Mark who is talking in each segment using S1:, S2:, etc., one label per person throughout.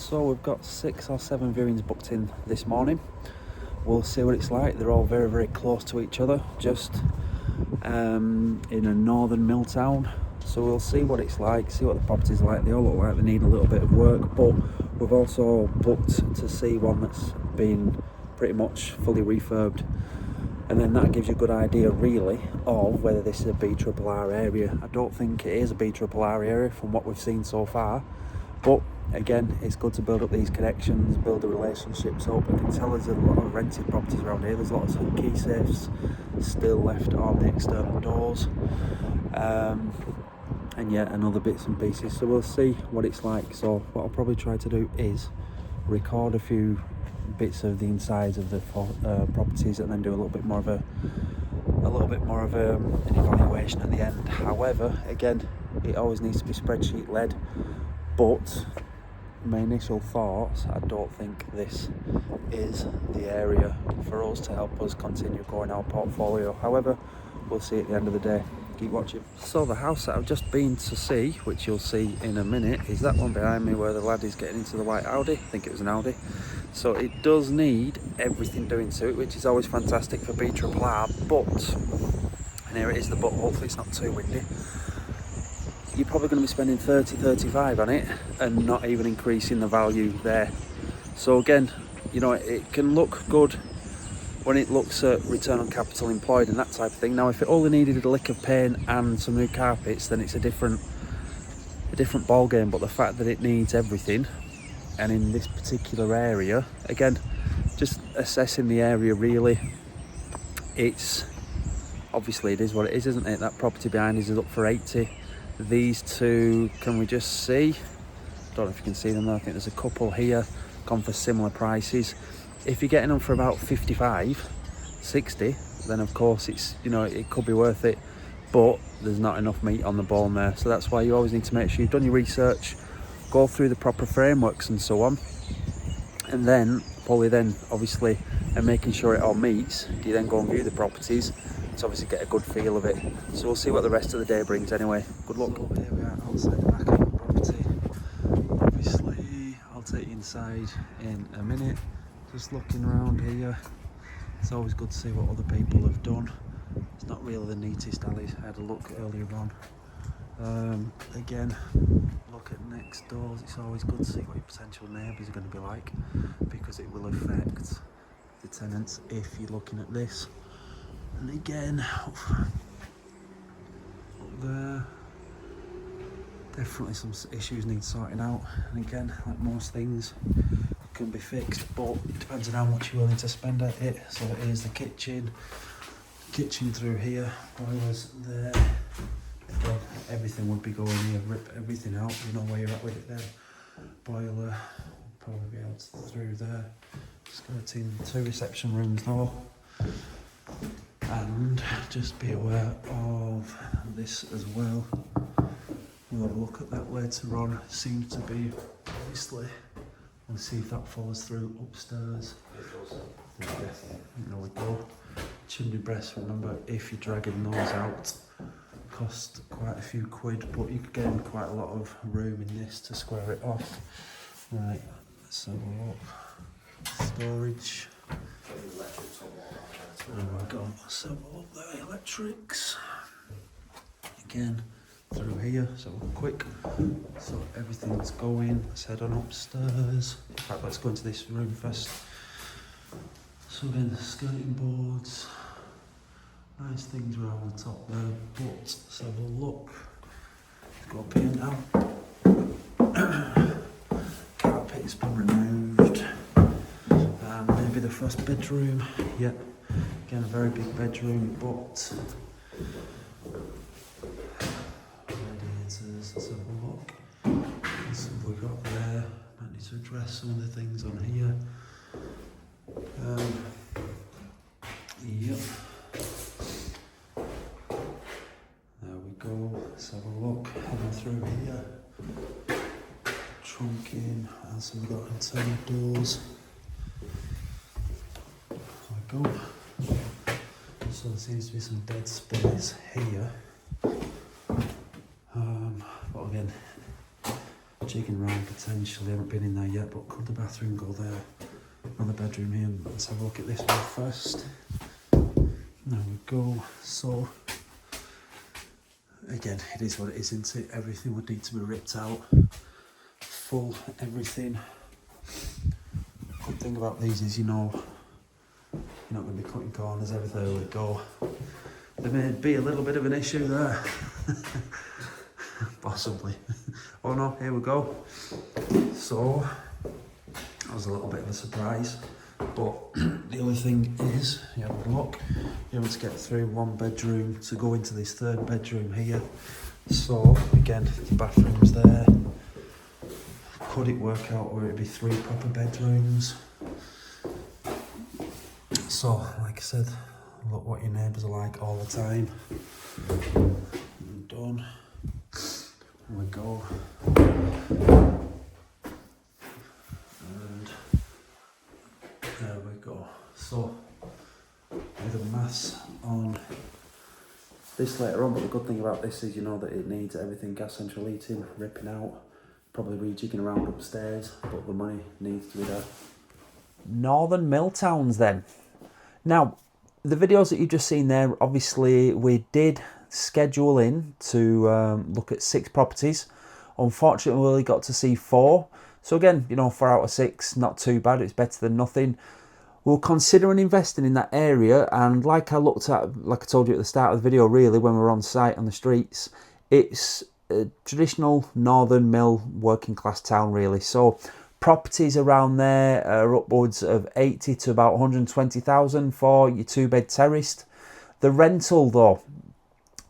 S1: So we've got 6 or 7 viewings booked in this morning. We'll see what it's like. They're all very, very close to each other, just in a northern mill town. So we'll see what it's like, see what the property's like. They all look like they need a little bit of work, but we've also booked to see one that's been pretty much fully refurbed. And then that gives you a good idea really of whether this is a BRRR area. I don't think it is a BRRR area from what we've seen so far, but again, it's good to build up these connections, build the relationships up. I can tell there's a lot of rented properties around here. There's lots of key safes still left on the external doors, and yet another bits and pieces. So we'll see what it's like. So what I'll probably try to do is record a few bits of the insides of the properties, and then do a little bit more of an evaluation at the end. However, again, it always needs to be spreadsheet led, but my initial thoughts, I don't think this is the area for us to help us continue growing our portfolio. However, we'll see at the end of the day. Keep watching. So the house that I've just been to see, which you'll see in a minute, is that one behind me where the lad is getting into the white Audi. I think it was an Audi. So it does need everything doing to it, which is always fantastic for BRRR, but, and here it is the but, hopefully it's not too windy, you're probably going to be spending 30-35 on it and not even increasing the value there. So again, you know, it can look good when it looks at return on capital employed and that type of thing. Now, if it only needed a lick of paint and some new carpets, then it's a different ball game. But the fact that it needs everything, and in this particular area, again, just assessing the area really, it's obviously it is what it is, isn't it? That property behind us is up for 80. These two, can we just see? Don't know if you can see them there. I think there's a couple here gone for similar prices. If you're getting them for about 55, 60, then of course it's, you know, it could be worth it, but there's not enough meat on the bone there. So that's why you always need to make sure you've done your research, go through the proper frameworks and so on, and then probably then obviously, and making sure it all meets, you then go and view the properties to obviously get a good feel of it. So we'll see what the rest of the day brings anyway. Good luck. So here we are outside the back of the property. Obviously I'll take you inside in a minute. Just looking around here, it's always good to see what other people have done. It's not really the neatest alleys. I had a look earlier on. Again, look at next doors. It's always good to see what your potential neighbours are going to be like, because it will affect the tenants if you're looking at this. And again, up there, definitely some issues need sorting out. And again, like most things, can be fixed, but it depends on how much you're willing to spend at it. So here's the kitchen through here, boilers there. Again, everything would be going here. Rip everything out, you know where you're at with it there. Boiler, probably be out through there. Skirting 2 reception rooms now. And just be aware of this as well. We'll have a look at that later on. It seems to be, obviously, we'll see if that follows through upstairs. There we go. Chimney breasts, remember, if you're dragging those out, cost quite a few quid, but you could gain quite a lot of room in this to square it off. Right, let's have a look. Storage. There we go. Let's have a look there. Electrics. Again, through here, so quick. So everything's going. Let's head on upstairs. In fact, let's go into this room first. So again, the skirting boards. Nice things around on top there, but let's have a look. Let's go up here now. Carpet's been removed. And maybe the first bedroom. Yep. Again, a very big bedroom, but radiators, let's have a look. What have we got there? Might need to address some of the things on here. Yep. There we go. Let's have a look. Heading through here. Trunking, and so we've got internal doors. There we go. So there seems to be some dead space here. But again, jigging around potentially. I haven't been in there yet, but could the bathroom go there? On the bedroom here. Let's have a look at this one first. There we go. So again, it is what it is, isn't it? Everything would need to be ripped out, full everything. Good thing about these is, you know, you're not going to be cutting corners everywhere we go. There may be a little bit of an issue there. Possibly. Oh no, here we go. So that was a little bit of a surprise, but the only thing is, you have a look, you want to get through one bedroom to go into this third bedroom here. So again, the bathroom's there. Could it work out where it'd be 3 proper bedrooms? So like I said, look what your neighbours are like all the time. Done. There we go. And there we go. So with a mass on this later on, but the good thing about this is, you know, that it needs everything gas central heating, ripping out, probably rejigging around upstairs, but the money needs to be there. Northern Mill Towns then. Now, the videos that you've just seen there, obviously we did schedule in to look at 6 properties. Unfortunately, we only got to see 4. So again, you know, 4 out of 6, not too bad. It's better than nothing. We're considering investing in that area, and like I looked at, like I told you at the start of the video, really, when we were on site on the streets, it's a traditional Northern Mill working class town, really. So properties around there are upwards of 80 to about 120,000 for your 2-bed terraced. The rental though,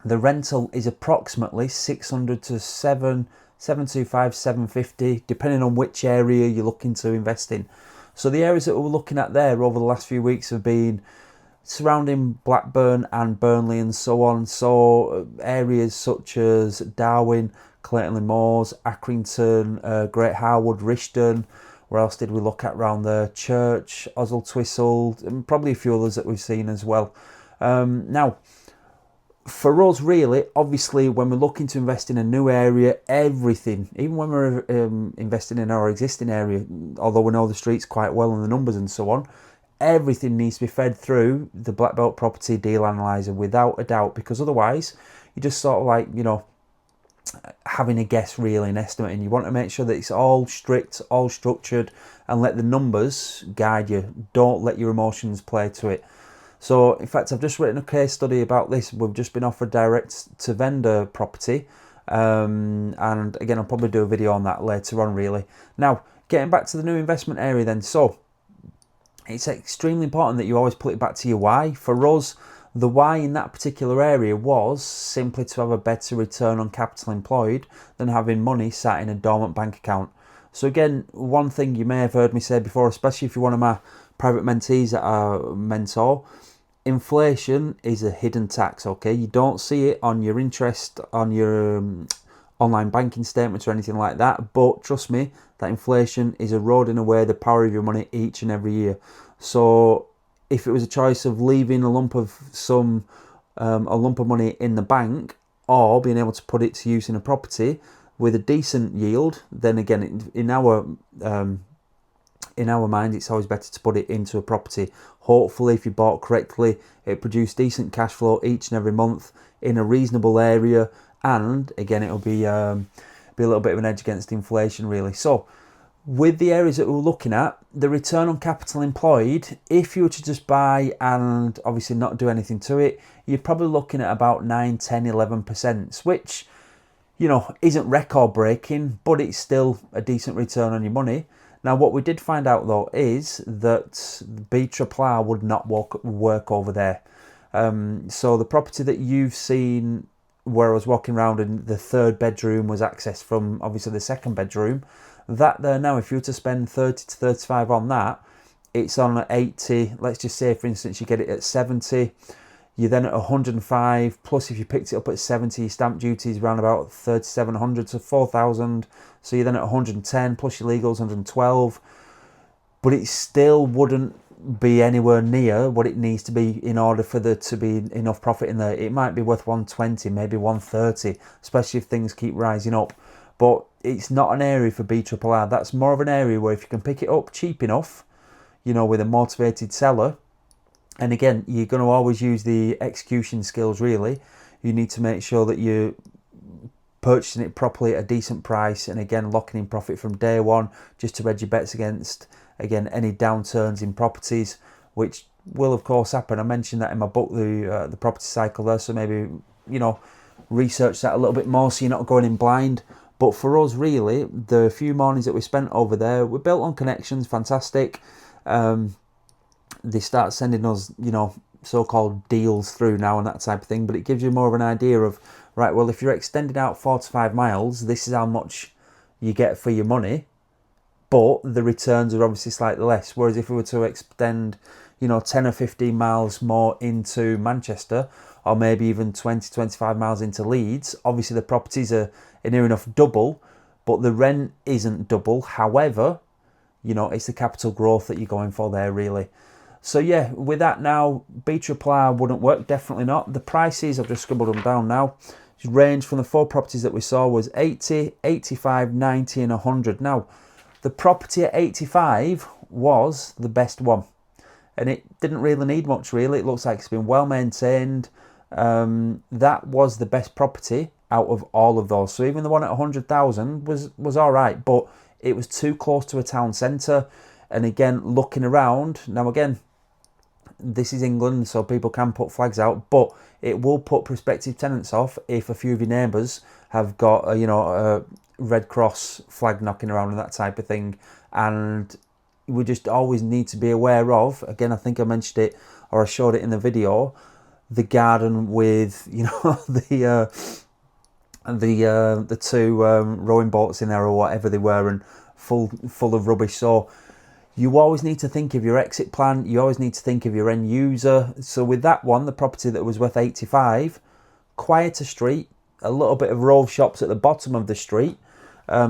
S1: the rental is approximately 600 to 725, 750, depending on which area you're looking to invest in. So the areas that we're looking at there over the last few weeks have been surrounding Blackburn and Burnley and so on. So areas such as Darwin, Clayton-le-Moors, Accrington, Great Harwood, Rishton. Where else did we look at around there? Church, Oswald Twistle, and probably a few others that we've seen as well. Now, for us really, obviously when we're looking to invest in a new area, everything, even when we're investing in our existing area, although we know the streets quite well and the numbers and so on, everything needs to be fed through the Black Belt Property Deal Analyzer without a doubt, because otherwise you just sort of like, you know, having a guess really and estimating. You want to make sure that it's all strict, all structured, and let the numbers guide you. Don't let your emotions play to it. So in fact, I've just written a case study about this. We've just been offered direct to vendor property, and again, I'll probably do a video on that later on really. Now, getting back to the new investment area then. So it's extremely important that you always put it back to your why. For us, the why in that particular area was simply to have a better return on capital employed than having money sat in a dormant bank account. So again, one thing you may have heard me say before, especially if you're one of my private mentees that I mentor, inflation is a hidden tax, okay? You don't see it on your interest, on your online banking statements or anything like that, but trust me, that inflation is eroding away the power of your money each and every year. So if it was a choice of leaving a lump of money in the bank or being able to put it to use in a property with a decent yield, then again, in our mind, it's always better to put it into a property. Hopefully, if you bought correctly, it produced decent cash flow each and every month in a reasonable area, and again, it'll be a little bit of an edge against inflation, really. So, with the areas that we're looking at, the return on capital employed, if you were to just buy and obviously not do anything to it, you're probably looking at about 9, 10, 11%, which, you know, isn't record breaking, but it's still a decent return on your money. Now, what we did find out though is that B-R-R would not work over there. So the property that you've seen where I was walking around and the 3rd bedroom was accessed from obviously the 2nd bedroom, that there now, if you were to spend 30 to 35 on that, it's on at 80. Let's just say, for instance, you get it at 70. You're then at 105, plus if you picked it up at 70, stamp duty is around about 3,700 to 4,000. So you're then at 110, plus your legals, 112. But it still wouldn't be anywhere near what it needs to be in order for there to be enough profit in there. It might be worth 120, maybe 130, especially if things keep rising up. but it's not an area for BRRR. That's more of an area where if you can pick it up cheap enough, you know, with a motivated seller, and again, you're going to always use the execution skills really. You need to make sure that you're purchasing it properly at a decent price, and again, locking in profit from day one, just to hedge your bets against, again, any downturns in properties, which will of course happen. I mentioned that in my book, the property cycle there, so maybe, you know, research that a little bit more so you're not going in blind. But for us, really, the few mornings that we spent over there, we're built on connections, fantastic. They start sending us, you know, so-called deals through now and that type of thing, but it gives you more of an idea of, right, well, if you're extending out 4 to 5 miles, this is how much you get for your money, but the returns are obviously slightly less. Whereas if we were to extend, you know, 10 or 15 miles more into Manchester, or maybe even 20, 25 miles into Leeds, obviously the properties are near enough double, but the rent isn't double. However, you know, it's the capital growth that you're going for there, really. So yeah, with that now, BRRR wouldn't work, definitely not. The prices, I've just scribbled them down now, range from the 4 properties that we saw was 80, 85, 90 and 100. Now, the property at 85 was the best one, and it didn't really need much, really. It looks like it's been well maintained. That was the best property out of all of those. So even the one at 100,000 was all right, but it was too close to a town centre. And again, looking around, now again, this is England, so people can put flags out, but it will put prospective tenants off if a few of your neighbours have got a, you know, a Red Cross flag knocking around and that type of thing. And we just always need to be aware of, again, I think I mentioned it or I showed it in the video, the garden with, you know, the 2 rowing boats in there or whatever they were, and full of rubbish. So you always need to think of your exit plan. You always need to think of your end user. So with that one, the property that was worth 85, quieter street, a little bit of row of shops at the bottom of the street.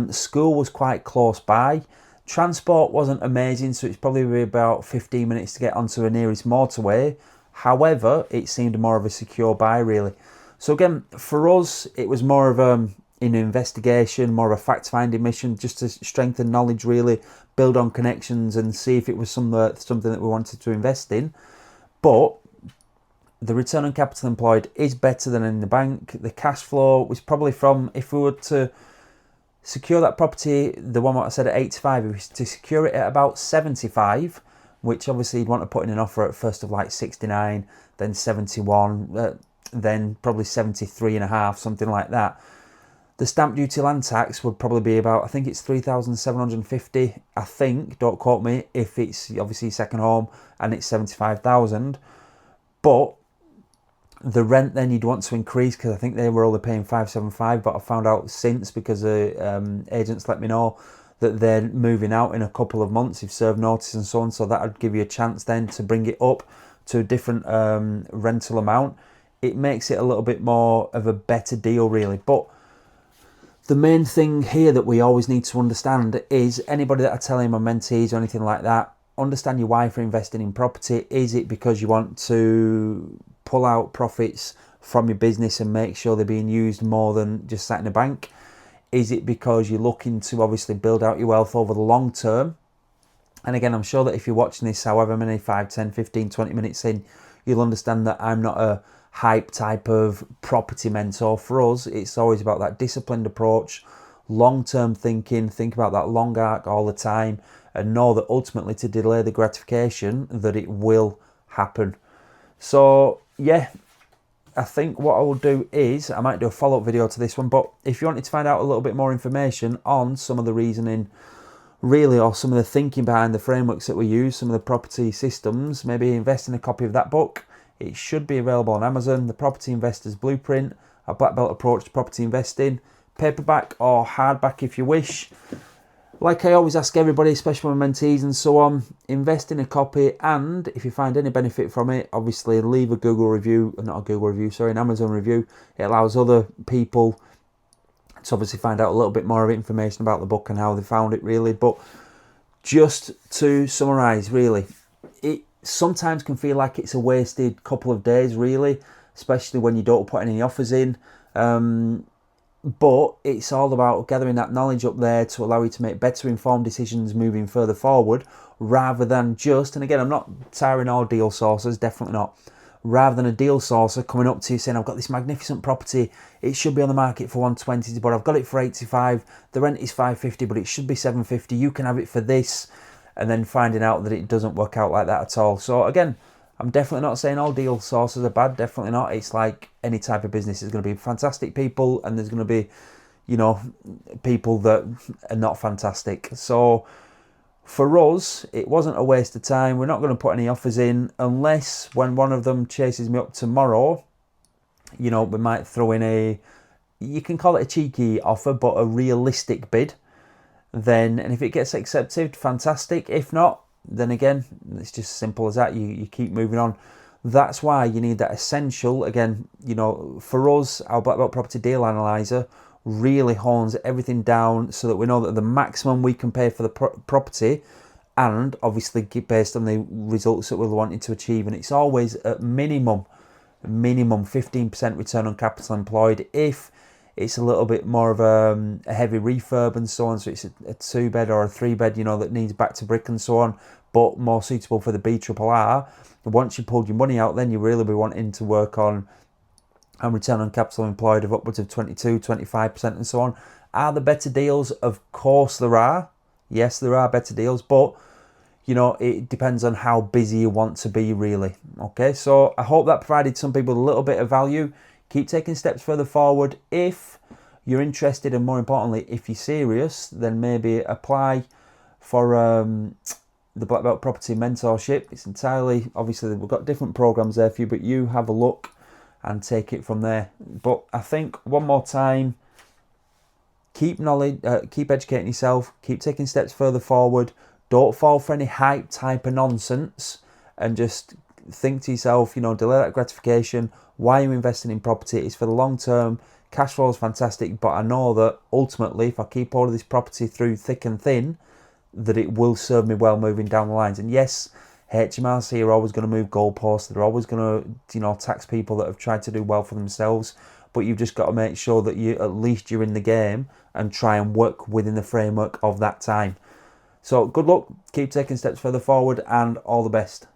S1: School was quite close by. Transport wasn't amazing, so it's probably about 15 minutes to get onto a nearest motorway. However, it seemed more of a secure buy, really. So again, for us, it was more of an investigation, more of a fact-finding mission, just to strengthen knowledge, really, build on connections and see if it was something that we wanted to invest in. But the return on capital employed is better than in the bank. The cash flow was probably from, if we were to secure that property, the one that I said at 85, if we was to secure it at about 75, which obviously you'd want to put in an offer at first of like 69, then 71, then probably 73.5, something like that. The stamp duty land tax would probably be about, I think it's 3,750, I think, don't quote me, if it's obviously second home and it's 75,000. But the rent then you'd want to increase, because I think they were only paying 575, but I found out since, because agents let me know that they're moving out in a couple of months, you've served notice and so on, so that would give you a chance then to bring it up to a different rental amount. It makes it a little bit more of a better deal, really. But the main thing here that we always need to understand is, anybody that I tell him, my mentees or anything like that, understand your why for investing in property. Is it because you want to pull out profits from your business and make sure they're being used more than just sat in a bank? Is it because you're looking to obviously build out your wealth over the long term? And again, I'm sure that if you're watching this however many, 5, 10, 15, 20 minutes in, you'll understand that I'm not a hype type of property mentor. For us, it's always about that disciplined approach, long-term thinking, think about that long arc all the time, and know that ultimately, to delay the gratification, that it will happen. So yeah, I think what I will do is, I might do a follow-up video to this one, but if you wanted to find out a little bit more information on some of the reasoning, really, or some of the thinking behind the frameworks that we use, some of the property systems, maybe invest in a copy of that book. It should be available on Amazon, The Property Investor's Blueprint, a black belt approach to property investing, paperback or hardback if you wish. Like I always ask everybody, especially my mentees and so on, invest in a copy, and if you find any benefit from it, obviously leave a Google review, not a Google review, sorry, an Amazon review. It allows other people to obviously find out a little bit more of information about the book and how they found it, really. But just to summarise, really, it sometimes can feel like it's a wasted couple of days, really, especially when you don't put any offers in. But it's all about gathering that knowledge up there to allow you to make better informed decisions moving further forward, rather than just, and again, I'm not tiring all deal sources, definitely not, rather than a deal sourcer coming up to you saying, I've got this magnificent property, it should be on the market for 120, but I've got it for 85, the rent is 550, but it should be 750, you can have it for this, and then finding out that it doesn't work out like that at all. So again, I'm definitely not saying all deal sources are bad, definitely not. It's like any type of business. There's going to be fantastic people and there's going to be, you know, people that are not fantastic. So for us, it wasn't a waste of time. We're not going to put any offers in unless when one of them chases me up tomorrow, you know, we might throw in a, you can call it a cheeky offer, but a realistic bid. Then, and if it gets accepted, fantastic. If not, then again, it's just simple as that. You keep moving on. That's why you need that essential, again, you know, for us, our Black Belt Property Deal Analyzer really hones everything down so that we know that the maximum we can pay for the property, and obviously based on the results that we're wanting to achieve. And it's always at minimum 15% return on capital employed. If it's a little bit more of a heavy refurb and so on, so it's a 2-bed or a 3-bed, you know, that needs back to brick and so on, but more suitable for the BRRR. Once you pulled your money out, then you really be wanting to work on a return on capital employed of upwards of 22, 25% and so on. Are there better deals? Of course there are. Yes, there are better deals, but you know, it depends on how busy you want to be, really. Okay, so I hope that provided some people a little bit of value. Keep taking steps further forward. If you're interested, and more importantly, if you're serious, then maybe apply for the Black Belt Property Mentorship. It's entirely, obviously, we've got different programs there for you, but you have a look and take it from there. But I think, one more time, keep educating yourself, keep taking steps further forward. Don't fall for any hype type of nonsense, and just think to yourself, you know, delay that gratification. Why are you investing in property? It's for the long term. Cash flow is fantastic, but I know that ultimately, if I keep hold of this property through thick and thin, that it will serve me well moving down the lines. And yes, HMRC are always going to move goalposts. They're always going to, you know, tax people that have tried to do well for themselves. But you've just got to make sure that you, at least you're in the game, and try and work within the framework of that time. So good luck, keep taking steps further forward, and all the best.